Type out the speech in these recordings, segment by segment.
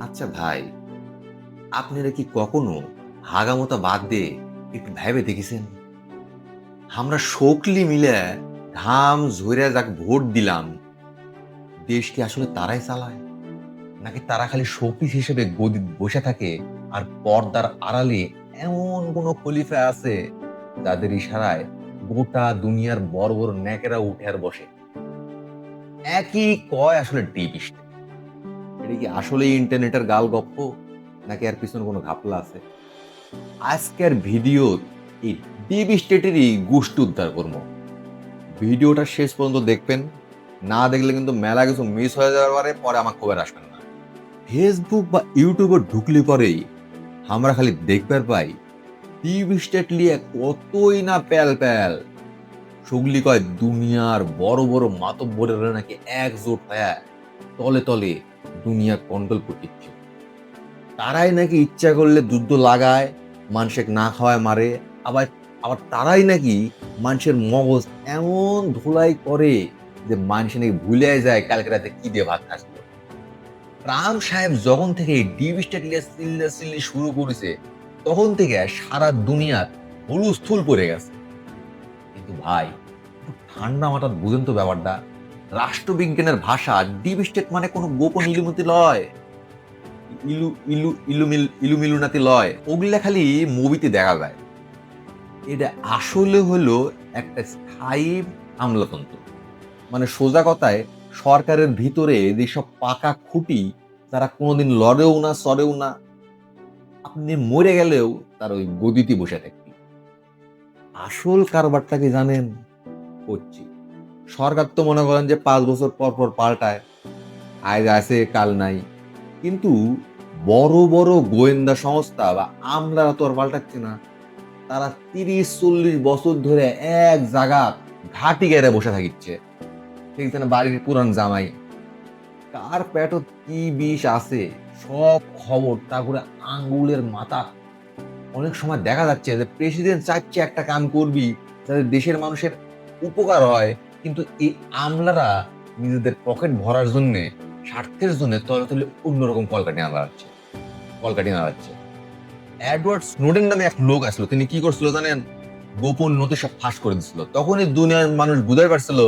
আচ্ছা ভাই, আপনারা কি কখনো হাগামোতা বাদ দিয়ে একটু ভাইবে দেখেছেন? আমরা সকলি মিলে ঘাম ঝইরা যাক ভোট দিলাম, দেশ কি আসলে তারাই চালায়? নাকি তারা খালি শোপিস হিসেবে গদিতে বসে থাকে আর পর্দার আড়ালে এমন কোন খলিফা আছে যাদের ইশারায় গোটা দুনিয়ার বড় বড় নেকেরা উঠে আর বসে? একই কয় আসলে ডিপ স্টেট। এটা কি আসলেই ইন্টারনেটের গাল গপ্প, নাকি এর পিছনে কোনো ঘাপলা আছে? আজকের ভিডিও এই ডিপ স্টেটেরই গোষ্ঠী উদ্ধার করবো। ভিডিওটা শেষ পর্যন্ত দেখবেন, না দেখলে কিন্তু মেলা কিছু মিস হয়ে যাওয়ার পরে আমার খবর আসবেন না। ফেসবুক বা ইউটিউবে ঢুকলে পরেই আমরা খালি দেখবার পাই ডিপ স্টেট লিয়ে কতই না প্যাল প্যাল। সুগলি কয় দুনিয়ার বড় বড় মাতব্বরেরা নাকি একজোট হয়ে তলে তলে দুনিয়া কন্ট্রোল করতেছে। তারাই নাকি ইচ্ছা করলে যুদ্ধ লাগায়, মানুষের না খাওয়ায় মারে। আবার আবার তারাই নাকি মানুষের মগজ এমন ধুলাই করে যে মানুষ নাকি ভুলে যায় কালকে রাতে কি দিয়ে ভাত খাচ্ছিল। ট্রাম্প সাহেব যখন থেকে এই ডিপ স্টেট চিল্লি শুরু করেছে, তখন থেকে সারা দুনিয়ার হুলস্থুল পড়ে গেছে। কিন্তু ভাই, একটু ঠান্ডা মাথায় বুঝেন তো ব্যাপারটা। রাষ্ট্রবিজ্ঞানের ভাষা ডিপ স্টেট মানে কোনো গোপন ইলুমতি লয়, ইলুমিলুনাতি লয়, ওগুলা খালি মুভিতে দেখা যায়। এটা আসলে হলো একটা স্থায়ী আমলাতন্ত্র। মানে সোজা কথায় সরকারের ভিতরে যেসব পাকা খুঁটি, তারা কোনোদিন লড়েও না সরেও না, আপনি মরে গেলেও তার ওই গদিতে বসে থাকবে। আসল কারবারটা কি জানেন? করছি, সরকার তো মনে করেন যে 5 বছর পর পর পাল্টায়, আজ আছে কাল নাই। কিন্তু বড় বড় গোয়েন্দা সংস্থা বা আমলারা তো আর পাল্টাচ্ছে না। তারা 30-40 বছর ধরে এক জায়গা ঘাটি গেড়ে বসে থাকিচ্ছে। ঠিক যেন বাড়ির পুরান জামাই। কার পেটত কি বিষ আছে সব খবর তা করে আঙ্গুলের মাথা। অনেক সময় দেখা যাচ্ছে যে প্রেসিডেন্ট চাচ্ছে একটা কাম করবি যাতে দেশের মানুষের উপকার হয়, কিন্তু এই আমলারা নিজেদের পকেট ভরার জন্য, স্বার্থের জন্য তলে তলে অন্যরকম কলকাঠি নাড়াচ্ছে। এডওয়ার্ড স্নোডেন নামে এক লোক আসলো, তিনি কি করছিল জানেন? গোপন নথি সব ফাঁস করে দিছিল। তখনই দুনিয়ার মানুষ বুঝতে পারছিল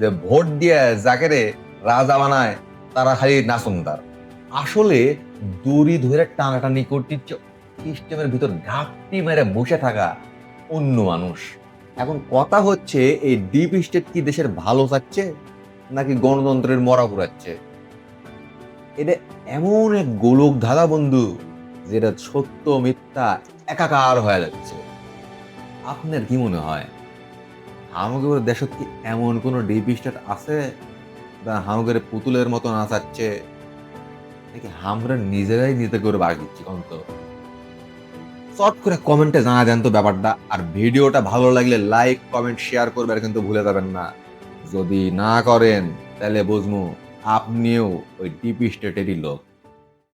যে ভোট দিয়ে যাকে রে রাজা বানায় তারা খালি নাচন্দার। আসলে দড়ি ধরে টানাটানি করতে সিস্টেমের ভিতর ঘাপটি মেরে বসে থাকা অন্য মানুষ। এখন কথা হচ্ছে, এই ডিপ স্টেট কি দেশের ভালো চাচ্ছে নাকি গণতন্ত্রের মরা পুরাচ্ছে? এটা এমন এক গোলক ধাঁধা বন্ধু, যেটা সত্য মিথ্যা একাকার হয়ে যাচ্ছে। আপনার কি মনে হয়, আমাদের দেশত কি এমন কোন ডিপ স্টেট আছে বা আমাদের পুতুলের মতো নাচাচ্ছে, নাকি আমরা নিজেরাই নিজে করে বাগ দিচ্ছি? অন্ত চট করে কমেন্টে জানা দেন তো ব্যাপারটা। আর ভিডিওটা ভালো লাগলে লাইক কমেন্ট শেয়ার করবে কিন্তু ভুলে যাবেন না। যদি না করেন তাহলে বুঝবো আপনিও ওই ডিপ স্টেটেরই লোক।